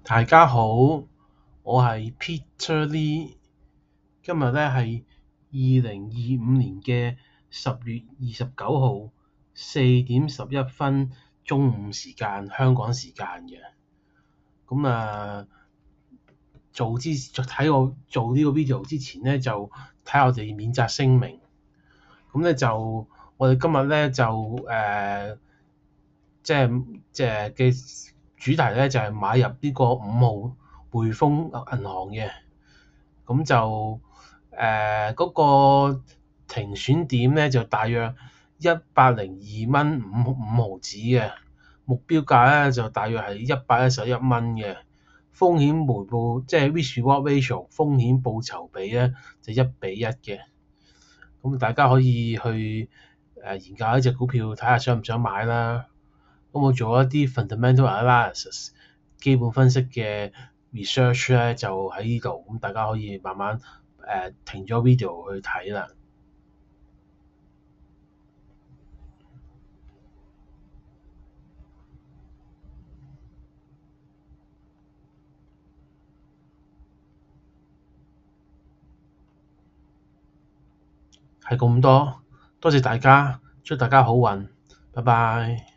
大家好，我係 Peter Lee。今日咧係2025年嘅10月29號4:11中午時間，香港時間嘅。咁睇我做呢個 video 之前咧，就睇下我哋免責聲明。咁咧就我哋今日咧就嘅主題咧就係買入呢個5號匯豐銀行嘅。咁就嗰個停損點咧就大約102蚊五毫子嘅，目標價咧就大約係111蚊嘅。風險回報即係 risk reward ratio 風險報酬比咧就1:1嘅。咁大家可以去研究一隻股票，睇下想唔想買啦。咁我做一啲 fundamental analysis 基本分析嘅 research 咧就喺呢度，咁大家可以慢慢停咗 video 去睇啦。係咁多，多謝大家，祝大家好運，拜拜。